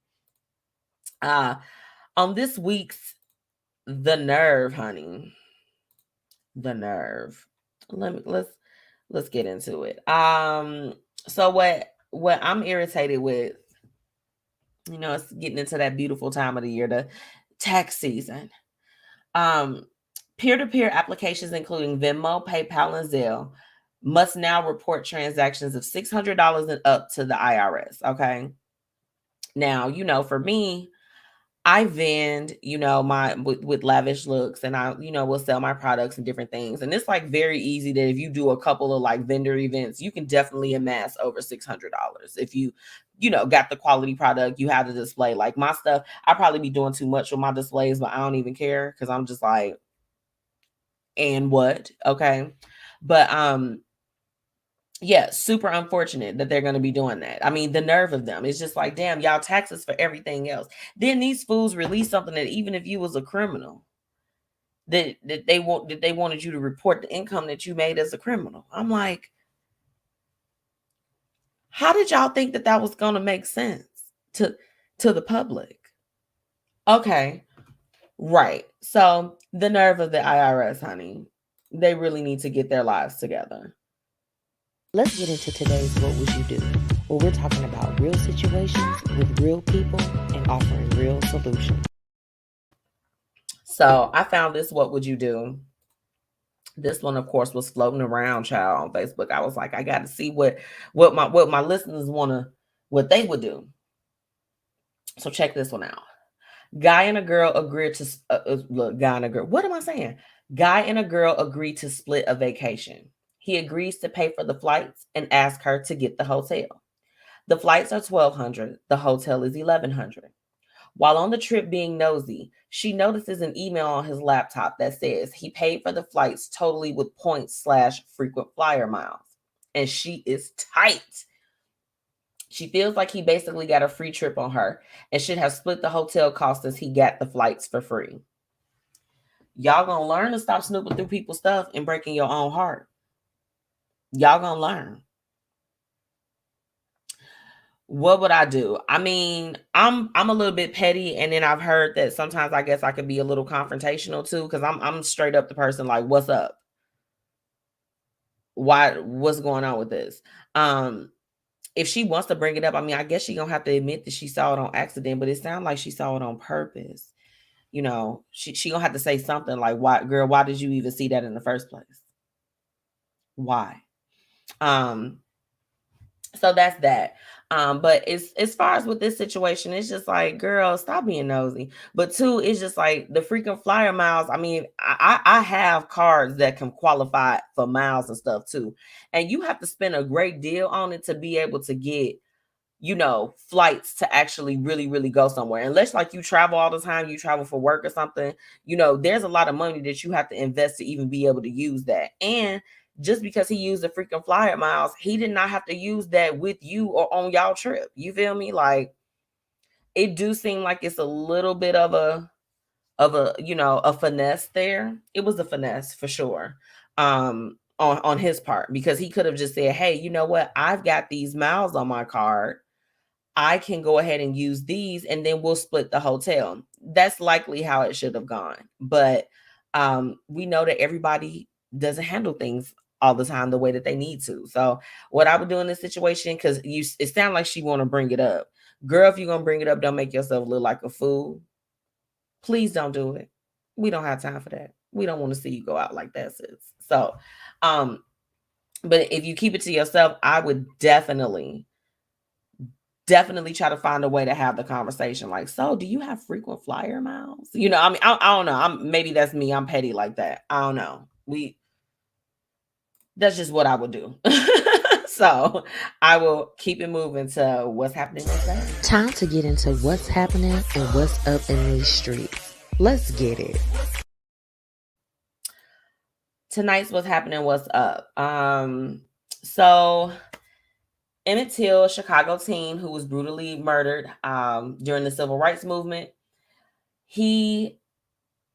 On this week's The Nerve, honey. The Nerve. Let's get into it. So what I'm irritated with, it's getting into that beautiful time of the year, the tax season. Peer-to-peer applications, including Venmo, PayPal, and Zelle, must now report transactions of $600 and up to the IRS. Okay. Now, for me, I vend, with Lavish Looks, and I, will sell my products and different things. And it's like very easy that if you do a couple of like vendor events, you can definitely amass over $600. If you, got the quality product, you have the display. Like my stuff, I probably be doing too much with my displays, but I don't even care because I'm just like, and what? Okay. But yeah, super unfortunate that they're going to be doing that. I mean, the nerve of them. It's just like, damn, y'all tax us for everything else. Then these fools release something that even if you was a criminal, that they wanted you to report the income that you made as a criminal. I'm like, how did y'all think that was going to make sense to the public? Okay, right. So the nerve of the IRS, honey. They really need to get their lives together. Let's get into today's What Would You Do? Where we're talking about real situations with real people and offering real solutions. So I found this What Would You Do? This one, of course, was floating around, child, on Facebook. I was like, I got to see what my listeners what they would do. So check this one out. Guy and a girl agreed to look. Guy and a girl. What am I saying? Guy and a girl agreed to split a vacation. He agrees to pay for the flights and asks her to get the hotel. The flights are $1,200. The hotel is $1,100. While on the trip being nosy, she notices an email on his laptop that says he paid for the flights totally with points/frequent flyer miles. And she is tight. She feels like he basically got a free trip on her and should have split the hotel costs as he got the flights for free. Y'all gonna learn to stop snooping through people's stuff and breaking your own heart. Y'all gonna learn. What would I do? I mean, I'm a little bit petty, and then I've heard that sometimes I guess I could be a little confrontational too, because I'm straight up the person like, what's up? What's going on with this? If she wants to bring it up, I mean, I guess she gonna have to admit that she saw it on accident, but it sounds like she saw it on purpose. She gonna have to say something like, why did you even see that in the first place? Why? So that's that. But it's as far as with this situation, it's just like, girl, stop being nosy. But two, it's just like the freaking flyer miles. I mean, I have cards that can qualify for miles and stuff too. And you have to spend a great deal on it to be able to get, flights to actually really, really go somewhere. Unless like you travel all the time, you travel for work or something, there's a lot of money that you have to invest to even be able to use that. And just because he used the freaking flyer miles, he did not have to use that with you or on y'all trip. You feel me? Like, it do seem like it's a little bit of a finesse there. It was a finesse for sure. On his part, because he could have just said, hey, you know what? I've got these miles on my card. I can go ahead and use these and then we'll split the hotel. That's likely how it should have gone. But we know that everybody doesn't handle things all the time the way that they need to. So what I would do in this situation, because it sounds like she want to bring it up. Girl, if you're going to bring it up, don't make yourself look like a fool. Please don't do it. We don't have time for that. We don't want to see you go out like that, sis. So, but if you keep it to yourself, I would definitely try to find a way to have the conversation. Like, so do you have frequent flyer miles? I mean, I don't know. Maybe that's me. I'm petty like that. I don't know. That's just what I would do. So I will keep it moving to what's happening with that. Time to get into what's happening and what's up in these streets. Let's get it. Tonight's what's happening, what's up. So Emmett Till, Chicago teen who was brutally murdered during the civil rights movement, he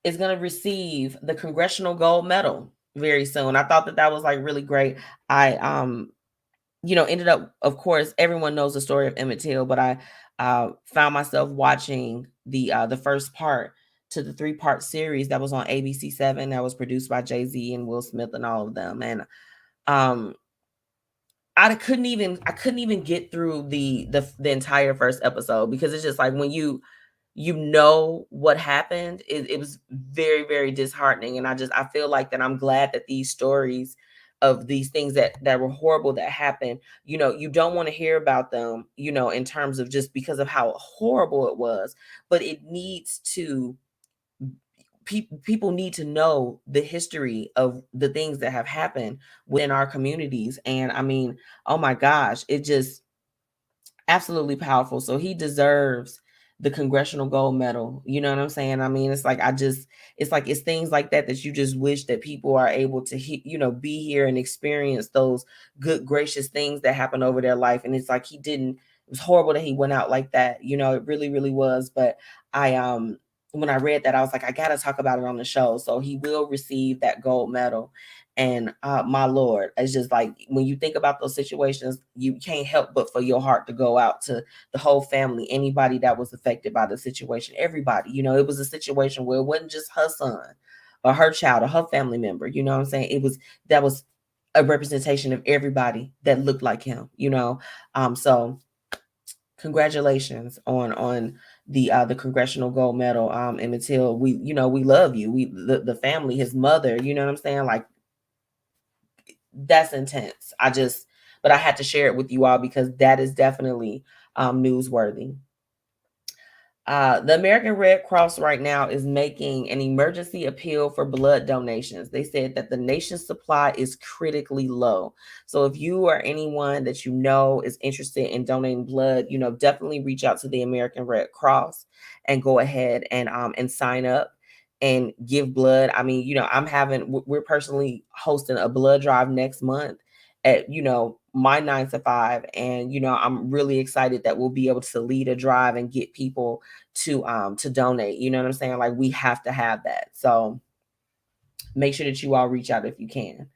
is going to receive the Congressional Gold Medal very soon. I thought that was like really great. I ended up, of course, everyone knows the story of Emmett Till, but I found myself watching the first part to the 3-part series that was on ABC7 that was produced by Jay-Z and Will Smith and all of them. And I couldn't even get through the entire first episode, because it's just like, when you know what happened, it was very, very disheartening. And I feel like that I'm glad that these stories of these things that were horrible that happened, you don't want to hear about them, in terms of just because of how horrible it was, but it needs to, people need to know the history of the things that have happened within our communities. And I mean, oh my gosh, it just absolutely powerful. So he deserves the Congressional Gold Medal. You know what I'm saying? I mean, it's like, it's things like that you just wish that people are able to, be here and experience those good, gracious things that happen over their life. And it's like, it was horrible that he went out like that. It really, really was. But when I read that, I was like, I got to talk about it on the show. So he will receive that gold medal. And my Lord, it's just like, when you think about those situations, you can't help but for your heart to go out to the whole family, anybody that was affected by the situation, everybody. It was a situation where it wasn't just her son or her child or her family member. You know what I'm saying? That was a representation of everybody that looked like him, so congratulations on the Congressional Gold Medal, Emmett Till. We love you. The family, his mother, you know what I'm saying? Like, that's intense. But I had to share it with you all because that is definitely newsworthy. The American Red Cross right now is making an emergency appeal for blood donations. They said that the nation's supply is critically low. So if you or anyone that is interested in donating blood, definitely reach out to the American Red Cross and go ahead and sign up and give blood. I mean, we're personally hosting a blood drive next month at, my 9 to 5. And, I'm really excited that we'll be able to lead a drive and get people to donate. You know what I'm saying? Like, we have to have that. So make sure that you all reach out if you can.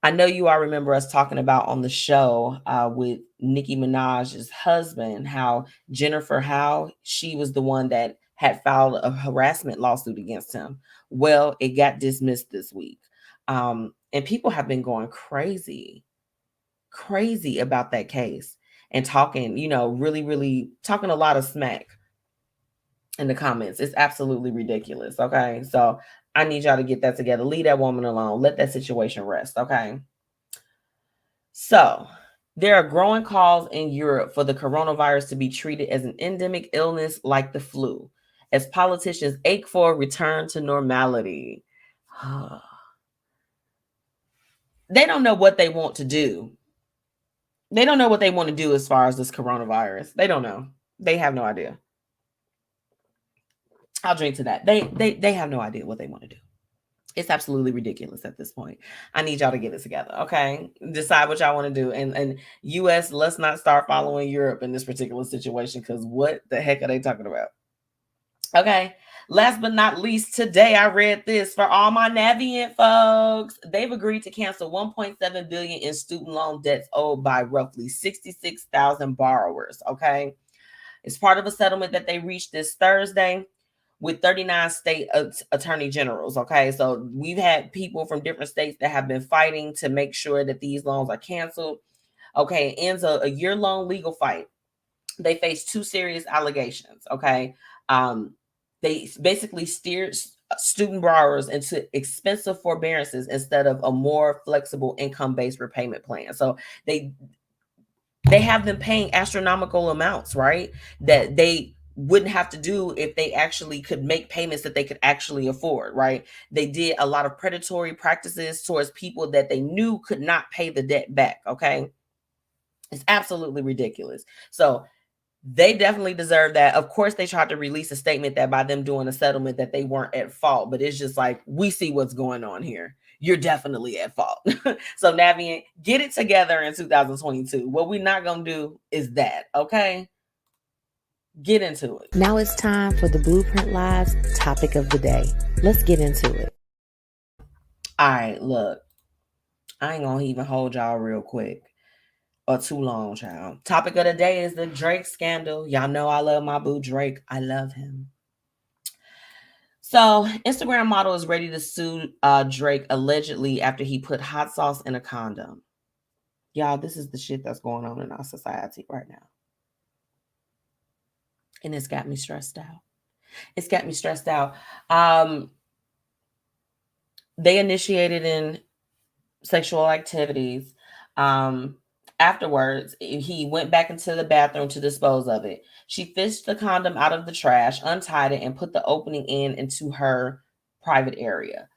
I know you all remember us talking about on the show with Nicki Minaj's husband, how Jennifer Howe, she was the one that had filed a harassment lawsuit against him. Well, it got dismissed this week. And people have been going crazy about that case and talking, really, really talking a lot of smack in the comments. It's absolutely ridiculous. Okay. So I need y'all to get that together. Leave that woman alone. Let that situation rest. Okay. So There are growing calls in Europe for the coronavirus to be treated as an endemic illness like the flu, as politicians ache for a return to normality. They don't know what they want to do. They don't know what they want to do as far as this coronavirus. They don't know. They have no idea. I'll drink to that. They have no idea what they want to do. It's absolutely ridiculous at this point. I need y'all to get it together, okay? Decide what y'all want to do. And US, let's not start following Europe in this particular situation, because what the heck are they talking about? Okay. Last but not least, today I read this for all my Navient folks. They've agreed to cancel $1.7 billion in student loan debts owed by roughly 66,000 borrowers. Okay. It's part of a settlement that they reached this Thursday with 39 state attorney generals. Okay. So we've had people from different states that have been fighting to make sure that these loans are canceled. Okay. It ends a year-long legal fight. They face two serious allegations. Okay. They basically steered student borrowers into expensive forbearances instead of a more flexible income-based repayment plan. So they have them paying astronomical amounts, right? That they wouldn't have to do if they actually could make payments that they could actually afford, right? They did a lot of predatory practices towards people that they knew could not pay the debt back. Okay. It's absolutely ridiculous. So they definitely deserve that. Of course, they tried to release a statement that by them doing a settlement that they weren't at fault, but it's just like, we see what's going on here. You're definitely at fault. So Navient, get it together in 2022. What we're not going to do is that, okay? Get into it. Now it's time for the Blueprint Live's topic of the day. Let's get into it. All right, look, I ain't going to even hold y'all real quick or too long, child. Topic of the day is the Drake scandal. Y'all know I love my boo Drake. I love him. So Instagram model is ready to sue Drake allegedly after he put hot sauce in a condom. Y'all, this is the shit that's going on in our society right now. And it's got me stressed out. It's got me stressed out. They initiated in sexual activities. Afterwards, he went back into the bathroom to dispose of it. She fished the condom out of the trash, untied it, and put the opening into her private area.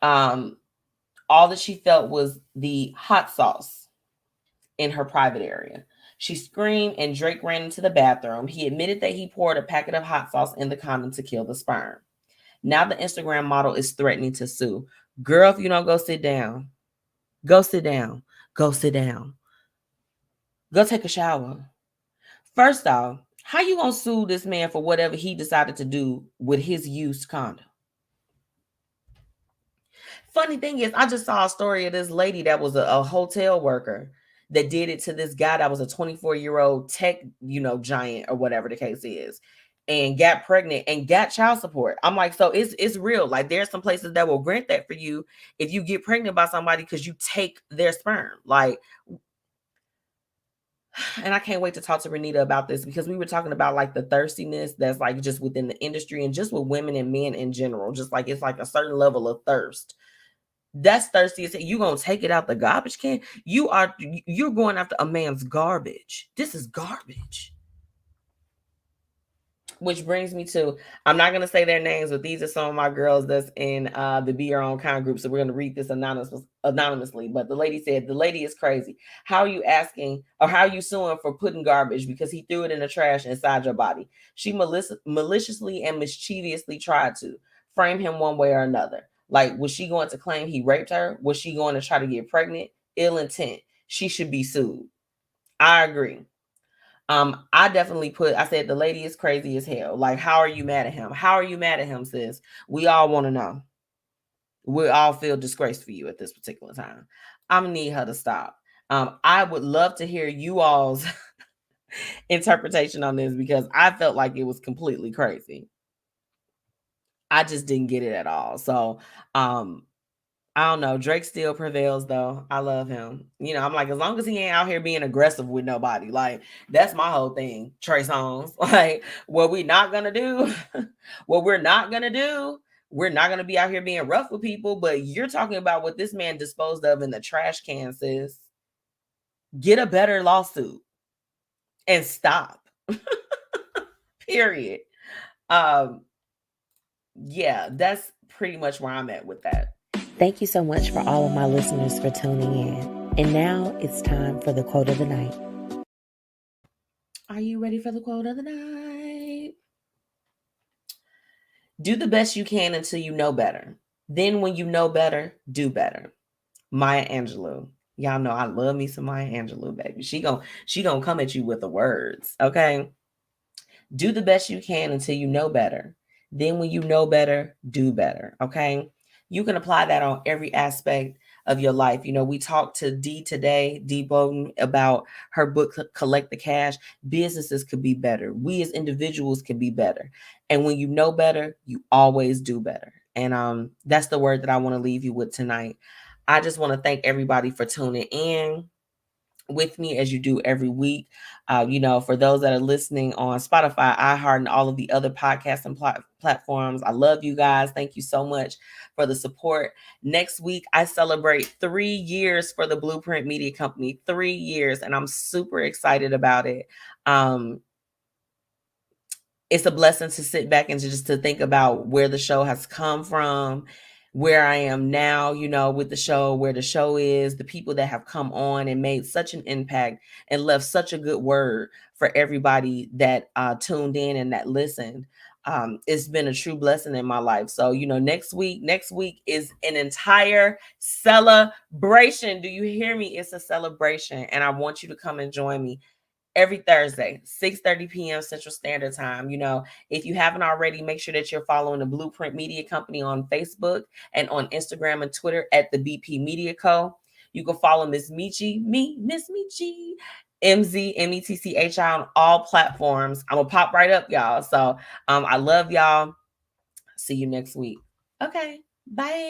All that she felt was the hot sauce in her private area. She screamed and Drake ran into the bathroom. He admitted that he poured a packet of hot sauce in the condom to kill the sperm. Now the Instagram model is threatening to sue. Girl, if you don't go sit down, go sit down. Go sit down. Go take a shower. First off, how you gonna sue this man for whatever he decided to do with his used condom? Funny thing is, I just saw a story of this lady that was a hotel worker that did it to this guy that was a 24-year-old tech, giant or whatever the case is, and got pregnant and got child support. I'm like, so it's real. Like, there's some places that will grant that for you if you get pregnant by somebody because you take their sperm. Like, and I can't wait to talk to Renita about this, because we were talking about like the thirstiness that's like just within the industry and just with women and men in general. Just like it's like a certain level of thirst. That's thirsty. You gonna take it out the garbage can? You're going after a man's garbage. This is garbage. Which brings me to, I'm not going to say their names, but these are some of my girls that's in the Be Your Own Kind group. So we're going to read this anonymously. But the lady said, the lady is crazy. How are you asking, or how are you suing for putting garbage because he threw it in the trash inside your body? She maliciously and mischievously tried to frame him one way or another. Like, was she going to claim he raped her? Was she going to try to get pregnant? Ill intent. She should be sued. I agree. I definitely I said the lady is crazy as hell. Like, how are you mad at him? How are you mad at him, sis? We all want to know. We all feel disgraced for you at this particular time. I'm gonna need her to stop. I would love to hear you all's interpretation on this, because I felt like it was completely crazy. I just didn't get it at all. So, I don't know. Drake still prevails, though. I love him. I'm like, as long as he ain't out here being aggressive with nobody, like, that's my whole thing. Trey Songz, like, what we're not gonna do, we're not gonna be out here being rough with people. But you're talking about what this man disposed of in the trash can, sis. get a better lawsuit and stop. Period. Yeah, that's pretty much where I'm at with that. Thank you so much for all of my listeners for tuning in. And now it's time for the quote of the night. Are you ready for the quote of the night? Do the best you can until you know better. Then when you know better, do better. Maya Angelou. Y'all know I love me some Maya Angelou, baby. She gonna come at you with the words, okay? Do the best you can until you know better. Then when you know better, do better, okay? You can apply that on every aspect of your life. You know, we talked to Dee today, Dee Bowden, about her book, Collect the Cash. Businesses could be better. We as individuals can be better. And when you know better, you always do better. And that's the word that I want to leave you with tonight. I just want to thank everybody for tuning in with me as you do every week. You know, for those that are listening on Spotify, iHeart, and all of the other podcasts and platforms, I love you guys. Thank you so much for the support. Next week, I celebrate 3 years for the Blueprint Media Company, 3 years, and I'm super excited about it. It's a blessing to sit back and just to think about where the show has come from, where I am now, you know, with the show, where the show is, the people that have come on and made such an impact and left such a good word for everybody that tuned in and that listened. It's been a true blessing in my life. So, you know, next week is an entire celebration. Do you hear me? It's a celebration. And I want you to come and join me every Thursday, 6:30 p.m. Central Standard Time. You know, if you haven't already, make sure that you're following the Blueprint Media Company on Facebook and on Instagram and Twitter at the BP Media Co. You can follow MzMetchi, Miss Mechi, MzMetchi on all platforms. I'm gonna pop right up, y'all. So I love y'all. See you next week. Okay, bye.